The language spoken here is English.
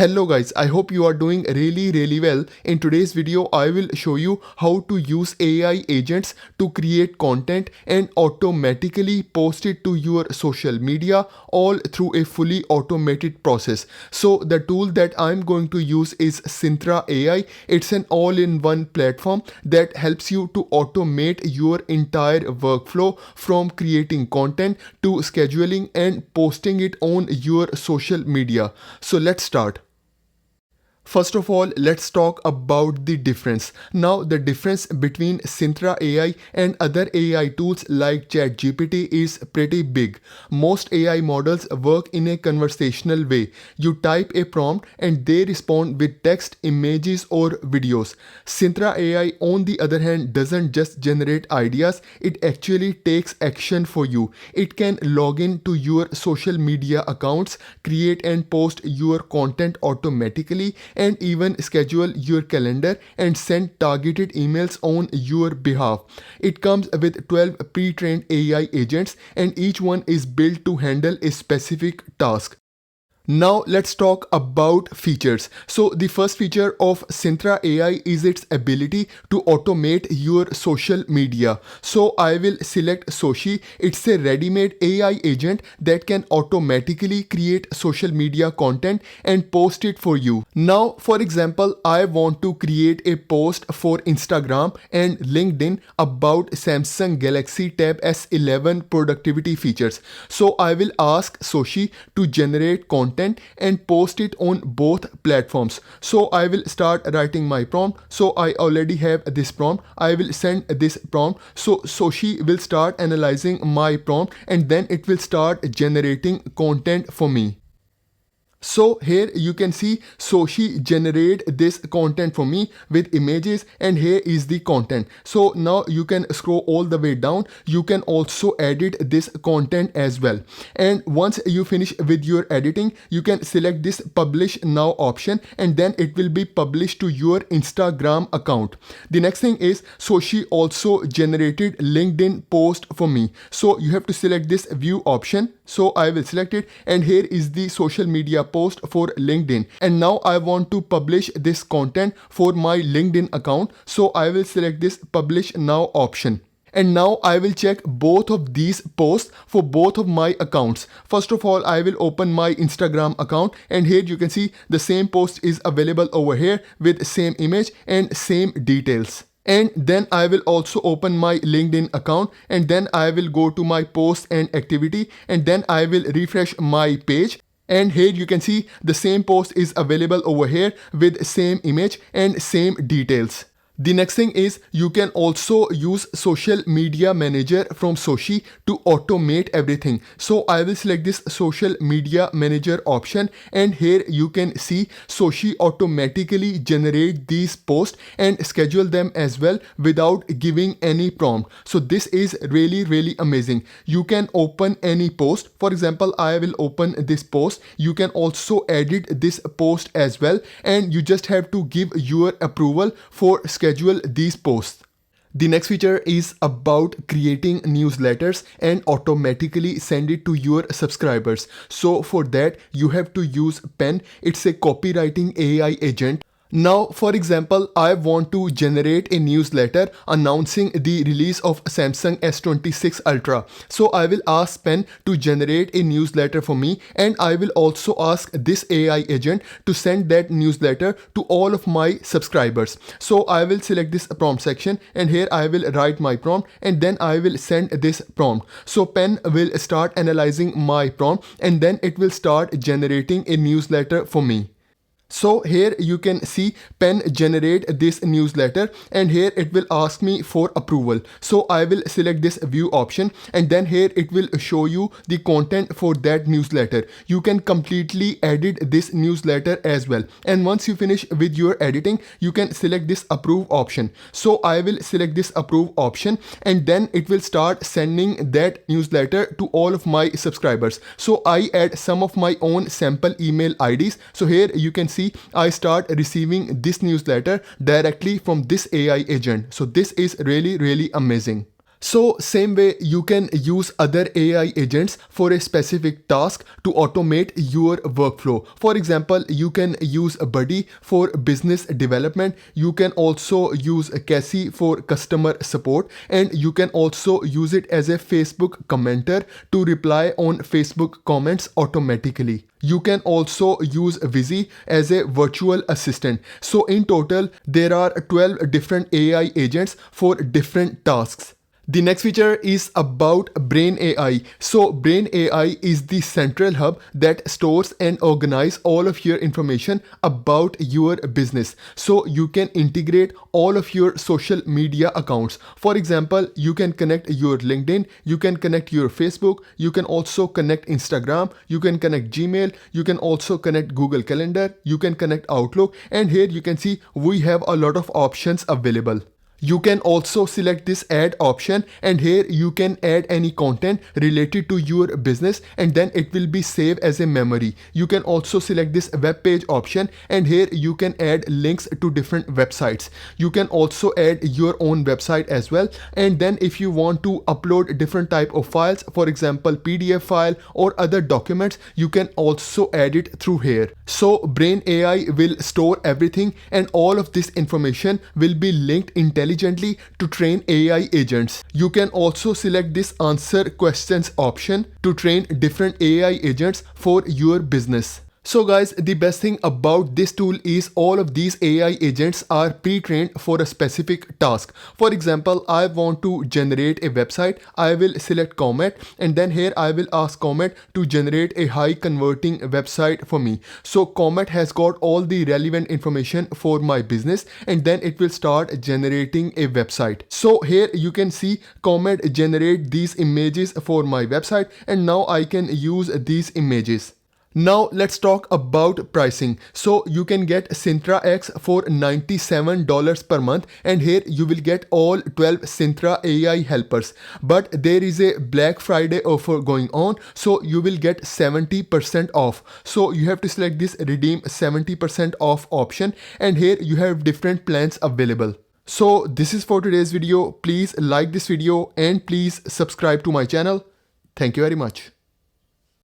Hello guys, I hope you are doing really well. In today's video, I will show you how to use AI agents to create content and automatically post it to your social media all through a fully automated process. So the tool that I'm going to use is Sintra AI. It's an all-in-one platform that helps you to automate your entire workflow from creating content to scheduling and posting it on your social media. So let's start. First of all, let's talk about the difference. Now, the difference between Sintra AI and other AI tools like ChatGPT is pretty big. Most AI models work in a conversational way. You type a prompt and they respond with text, images, or videos. Sintra AI, on the other hand, doesn't just generate ideas, it actually takes action for you. It can log in to your social media accounts, create and post your content automatically, and even schedule your calendar and send targeted emails on your behalf. It comes with 12 pre-trained AI agents and each one is built to handle a specific task. Now let's talk about features. So the first feature of Sintra AI is its ability to automate your social media. So I will select Soshi. It's a ready-made AI agent that can automatically create social media content and post it for you. Now, for example, I want to create a post for Instagram and LinkedIn about Samsung Galaxy Tab S11 productivity features. So I will ask Soshi to generate content and post it on both platforms. So I will start writing my prompt. So I already have this prompt. I will send this prompt. So Soshi will start analyzing my prompt and then it will start generating content for me. So here you can see Soshi generate this content for me with images, and here is the content. So now you can scroll all the way down. You can also edit this content as well. And once you finish with your editing, you can select this publish now option and then it will be published to your Instagram account. The next thing is Soshi also generated LinkedIn post for me. So you have to select this view option. So I will select it and here is the social media post for LinkedIn. And now I want to publish this content for my LinkedIn account. So I will select this publish now option. And now I will check both of these posts for both of my accounts. First of all, I will open my Instagram account and here you can see the same post is available over here with same image and same details. And then I will also open my LinkedIn account and then I will go to my post and activity and then I will refresh my page. And here you can see the same post is available over here with same image and same details. The next thing is you can also use social media manager from Soshi to automate everything. So I will select this social media manager option and here you can see Soshi automatically generate these posts and schedule them as well without giving any prompt. So this is really amazing. You can open any post. For example, I will open this post. You can also edit this post as well and you just have to give your approval for schedule these posts. The next feature is about creating newsletters and automatically send it to your subscribers. So for that you have to use Pen. It's a copywriting AI agent. Now, for example, I want to generate a newsletter announcing the release of Samsung S26 Ultra. So I will ask Pen to generate a newsletter for me and I will also ask this AI agent to send that newsletter to all of my subscribers. So I will select this prompt section and here I will write my prompt and then I will send this prompt. So Pen will start analyzing my prompt and then it will start generating a newsletter for me. So here you can see Pen generate this newsletter and here it will ask me for approval. So I will select this view option and then here it will show you the content for that newsletter. You can completely edit this newsletter as well. And once you finish with your editing, you can select this approve option. So I will select this approve option and then it will start sending that newsletter to all of my subscribers. So I add some of my own sample email IDs. So here you can see I start receiving this newsletter directly from this AI agent. So this is really amazing. So same way you can use other AI agents for a specific task to automate your workflow. For example, you can use a Buddy for business development. You can also use a Cassie for customer support, and you can also use it as a Facebook commenter to reply on Facebook comments automatically. You can also use Visi as a virtual assistant. So in total, there are 12 different AI agents for different tasks. The next feature is about Brain AI. So Brain AI is the central hub that stores and organizes all of your information about your business. So you can integrate all of your social media accounts. For example, you can connect your LinkedIn, you can connect your Facebook, you can also connect Instagram, you can connect Gmail, you can also connect Google Calendar, you can connect Outlook, and here you can see we have a lot of options available. You can also select this add option, and here you can add any content related to your business, and then it will be saved as a memory. You can also select this web page option, and here you can add links to different websites. You can also add your own website as well, and then if you want to upload different type of files, for example PDF file or other documents, you can also add it through here. So Brain AI will store everything, and all of this information will be linked intelligently to train AI agents. You can also select this answer questions option to train different AI agents for your business. So guys, the best thing about this tool is all of these AI agents are pre-trained for a specific task. For example, I want to generate a website. I will select Comet, and then here I will ask Comet to generate a high converting website for me. So Comet has got all the relevant information for my business, and then it will start generating a website. So here you can see Comet generate these images for my website, and now I can use these images. Now let's talk about pricing. So you can get Sintra X for $97 per month, and here you will get all 12 Sintra AI helpers. But there is a Black Friday offer going on, so you will get 70% off. So you have to select this redeem 70% off option, and here you have different plans available. So this is for today's video. Please like this video and please subscribe to my channel. Thank you very much.